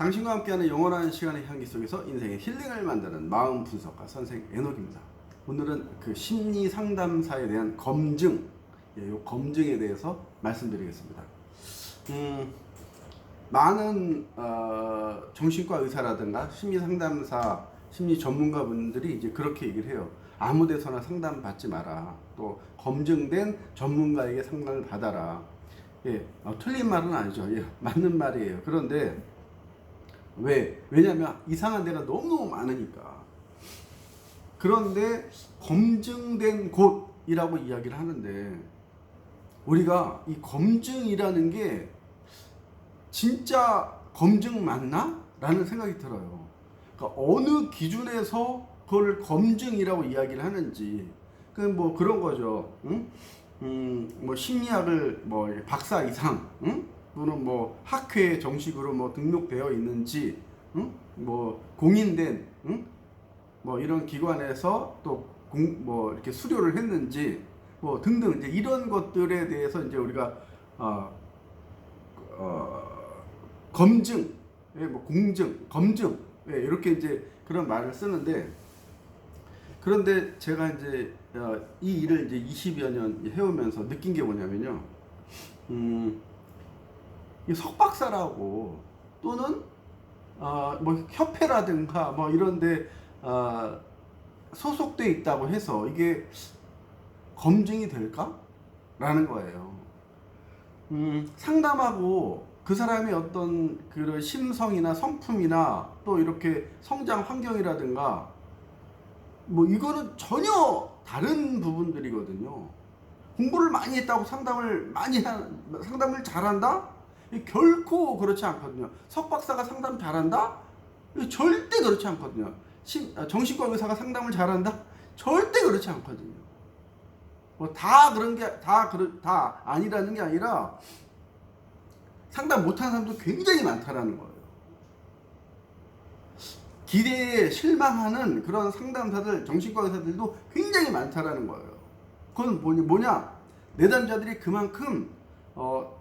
당신과 함께하는 영원한 시간의 향기 속에서 인생의 힐링을 만드는 마음 분석가 선생 에녹입니다. 오늘은 그 심리 상담사에 대한 검증, 요 검증에 대해서 말씀드리겠습니다. 많은 정신과 의사라든가 심리 상담사, 심리 전문가분들이 이제 그렇게 얘기를 해요. 아무 데서나 상담 받지 마라. 또 검증된 전문가에게 상담을 받아라. 예, 틀린 말은 아니죠. 예, 맞는 말이에요. 그런데 왜냐면 이상한 데가 너무너무 많으니까. 그런데 검증된 곳이라고 이야기를 하는데 우리가 이 검증이라는 게 진짜 검증 맞나? 라는 생각이 들어요. 그러니까 어느 기준에서 그걸 검증이라고 이야기를 하는지 뭐 그런 거죠. 응? 뭐 심리학을 뭐 박사 이상, 응? 또는 뭐 학회에 정식으로 뭐 등록되어 있는지, 응? 뭐 공인된, 응? 뭐 이런 기관에서 또 뭐 이렇게 수료를 했는지, 뭐 등등 이제 이런 것들에 대해서 이제 우리가 검증, 예, 뭐 공증, 검증, 예, 이렇게 이제 그런 말을 쓰는데, 그런데 제가 이제 이 일을 이제 20여 년 해오면서 느낀 게 뭐냐면요. 이 석박사라고 또는 뭐 협회라든가 뭐 이런데 소속돼 있다고 해서 이게 검증이 될까? 라는 거예요. 상담하고 그 사람의 어떤 그런 심성이나 성품이나 또 이렇게 성장 환경이라든가 뭐 이거는 전혀 다른 부분들이거든요. 공부를 많이 했다고 상담을 잘한다? 결코 그렇지 않거든요. 석박사가 상담 잘한다? 절대 그렇지 않거든요. 정신과 의사가 상담을 잘한다? 절대 그렇지 않거든요. 뭐 다 그런 게 다 아니라는 게 아니라 상담 못하는 사람도 굉장히 많다라는 거예요. 기대에 실망하는 그런 상담사들, 정신과 의사들도 굉장히 많다라는 거예요. 그건 뭐냐? 내담자들이 그만큼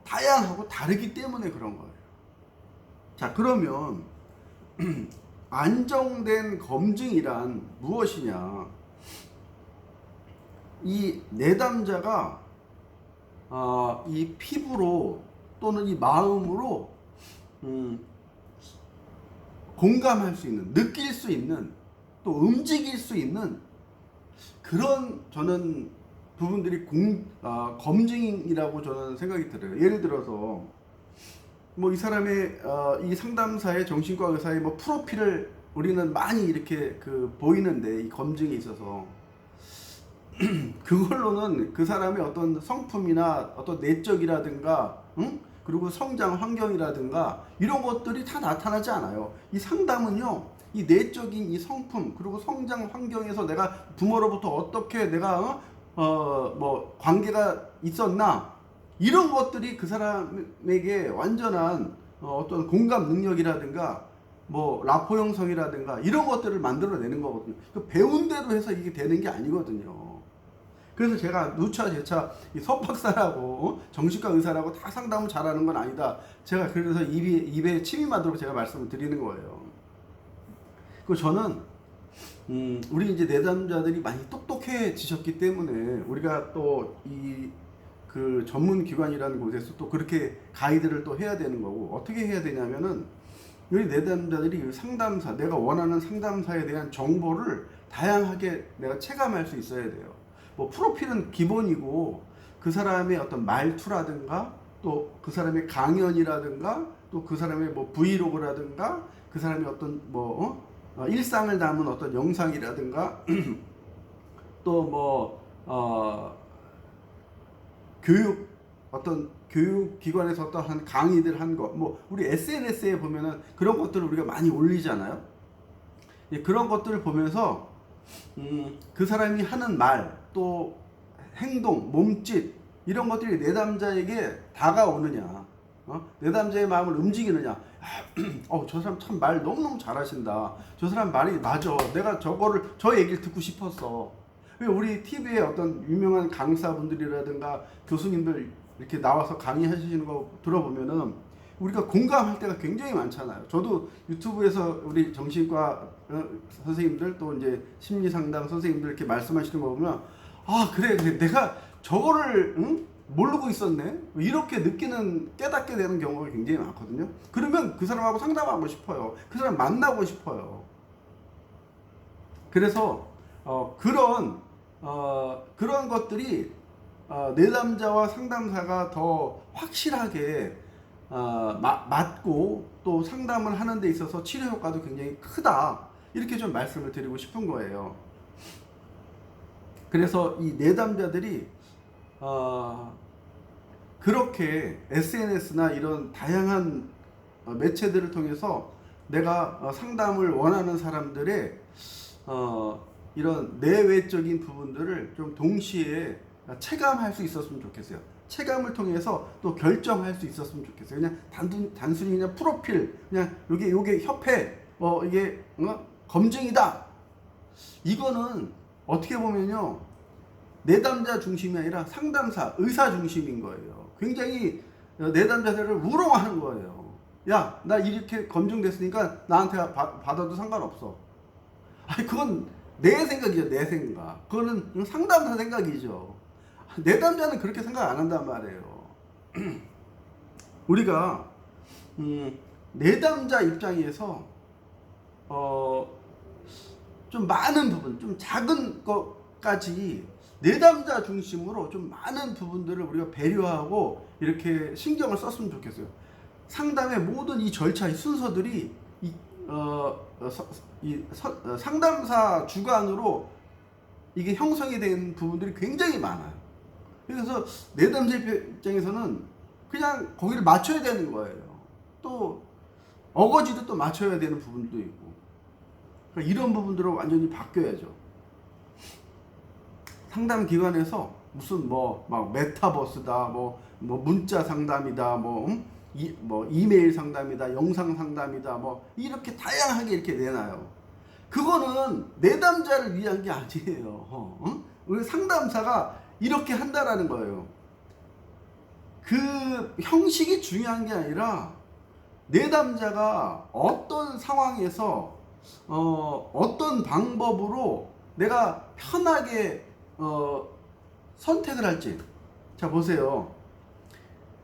다양하고 다르기 때문에 그런 거예요. 자, 그러면 안정된 검증이란 무엇이냐? 이 내담자가 이 피부로 또는 이 마음으로 공감할 수 있는, 느낄 수 있는, 또 움직일 수 있는 그런 저는 부분들이 검증이라고 저는 생각이 들어요. 예를 들어서 뭐 이 사람의 이 상담사의 정신과 의사의 뭐 프로필을 우리는 많이 이렇게 보이는데 이 검증에 있어서 그걸로는 그 사람의 어떤 성품이나 어떤 내적이라든가, 응? 그리고 성장 환경이라든가 이런 것들이 다 나타나지 않아요. 이 상담은요, 이 내적인 이 성품 그리고 성장 환경에서 내가 부모로부터 어떻게 내가 뭐 관계가 있었나, 이런 것들이 그 사람에게 완전한 어떤 공감 능력이라든가 뭐 라포 형성이라든가 이런 것들을 만들어내는 거거든요. 배운 대로 해서 이게 되는 게 아니거든요. 그래서 제가 누차 제차 이 석박사라고 정신과 의사라고 다 상담을 잘하는 건 아니다. 제가 그래서 입에 침이 맞도록 제가 말씀을 드리는 거예요. 그 저는 우리 이제 내담자들이 많이 똑똑해지셨기 때문에 우리가 또 그 전문 기관이라는 곳에서 또 그렇게 가이드를 또 해야 되는 거고, 어떻게 해야 되냐면은 우리 내담자들이 상담사, 내가 원하는 상담사에 대한 정보를 다양하게 내가 체감할 수 있어야 돼요. 뭐 프로필은 기본이고 그 사람의 어떤 말투라든가 또 그 사람의 강연이라든가 또 그 사람의 뭐 브이로그라든가 그 사람의 어떤 뭐 일상을 담은 어떤 영상이라든가 또 뭐 어떤 교육기관에서 어떤 강의들 한 거, 뭐 우리 SNS에 보면은 그런 것들을 우리가 많이 올리잖아요. 예, 그런 것들을 보면서 그 사람이 하는 말, 또 행동, 몸짓 이런 것들이 내담자에게 다가오느냐, 내담자의 마음을 움직이느냐. 저 사람 참 말 너무너무 잘하신다. 저 사람 말이 맞아. 내가 저 얘기를 듣고 싶었어. 우리 TV에 어떤 유명한 강사분들이라든가 교수님들 이렇게 나와서 강의하시는 거 들어보면은 우리가 공감할 때가 굉장히 많잖아요. 저도 유튜브에서 우리 정신과 선생님들 또 이제 심리 상담 선생님들 이렇게 말씀하시는 거 보면 그래 내가 저거를 모르고 있었네 이렇게 느끼는 깨닫게 되는 경우가 굉장히 많거든요. 그러면 그 사람하고 상담하고 싶어요. 그 사람 만나고 싶어요. 그래서 그런 것들이 내담자와 상담사가 더 확실하게 맞고 또 상담을 하는 데 있어서 치료 효과도 굉장히 크다 이렇게 좀 말씀을 드리고 싶은 거예요. 그래서 이 내담자들이 그렇게 SNS나 이런 다양한 매체들을 통해서 내가 상담을 원하는 사람들의 이런 내외적인 부분들을 좀 동시에 체감할 수 있었으면 좋겠어요. 체감을 통해서 또 결정할 수 있었으면 좋겠어요. 그냥 단순히 그냥 프로필, 그냥 요게 협회, 이게 검증이다. 이거는 어떻게 보면요, 내담자 중심이 아니라 상담사, 의사 중심인 거예요. 굉장히 내담자들을 우롱하는 거예요. 야, 나 이렇게 검증됐으니까 나한테 받아도 상관없어. 그건 내 생각이죠, 내 생각. 그거는 상담사 생각이죠. 내담자는 그렇게 생각 안 한단 말이에요. 우리가 내담자 입장에서 좀 많은 부분, 좀 작은 것까지 내담자 중심으로 좀 많은 부분들을 우리가 배려하고 이렇게 신경을 썼으면 좋겠어요. 상담의 모든 이 절차, 이 순서들이 상담사 주관으로 이게 형성이 된 부분들이 굉장히 많아요. 그래서 내담자 입장에서는 그냥 거기를 맞춰야 되는 거예요. 또 어거지도 또 맞춰야 되는 부분도 있고, 그러니까 이런 부분들을 완전히 바뀌어야죠. 상담 기관에서 무슨 막 메타버스다, 뭐 문자 상담이다, 이메일 상담이다, 영상 상담이다, 이렇게 다양하게 이렇게 내놔요. 그거는 내담자를 위한 게 아니에요. 우리 상담사가 이렇게 한다라는 거예요. 그 형식이 중요한 게 아니라 내담자가 어떤 상황에서 어떤 방법으로 내가 편하게 선택을 할지. 자, 보세요.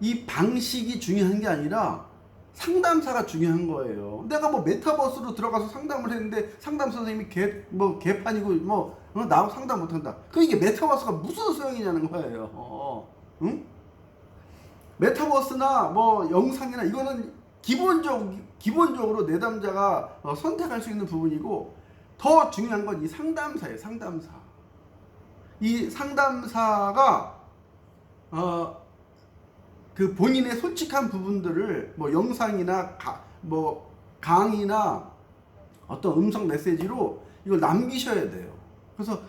이 방식이 중요한 게 아니라 상담사가 중요한 거예요. 내가 메타버스로 들어가서 상담을 했는데 상담 선생님이 개판이고 나하고 상담 못한다. 그럼 이게 메타버스가 무슨 소용이냐는 거예요. 응? 메타버스나 영상이나 이거는 기본적으로 내담자가 선택할 수 있는 부분이고, 더 중요한 건 이 상담사예요. 상담사. 이 상담사가 그 본인의 솔직한 부분들을 영상이나 강의나 어떤 음성 메시지로 이걸 남기셔야 돼요. 그래서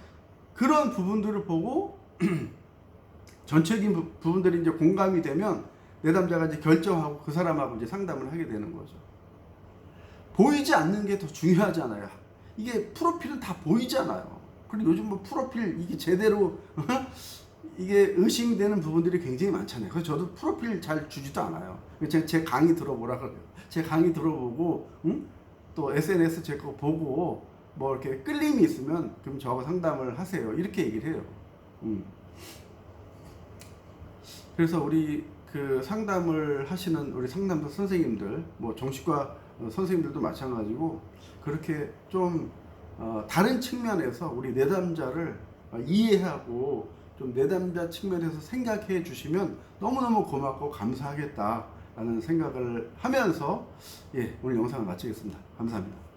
그런 부분들을 보고 전체적인 부분들이 이제 공감이 되면 내담자가 이제 결정하고 그 사람하고 이제 상담을 하게 되는 거죠. 보이지 않는 게 더 중요하잖아요. 이게 프로필은 다 보이잖아요. 그리고 요즘 프로필 이게 제대로 이게 의심이 되는 부분들이 굉장히 많잖아요. 그래서 저도 프로필 잘 주지도 않아요. 제 강의 들어보라 그래요. 제 강의 들어보고 또 SNS 제 거 보고 이렇게 끌림이 있으면 그럼 저하고 상담을 하세요. 이렇게 얘기를 해요. 그래서 우리 그 상담을 하시는 우리 상담사 선생님들, 정신과 선생님들도 마찬가지고 그렇게 좀 다른 측면에서 우리 내담자를 이해하고 좀 내담자 측면에서 생각해 주시면 너무너무 고맙고 감사하겠다라는 생각을 하면서 오늘 영상을 마치겠습니다. 감사합니다.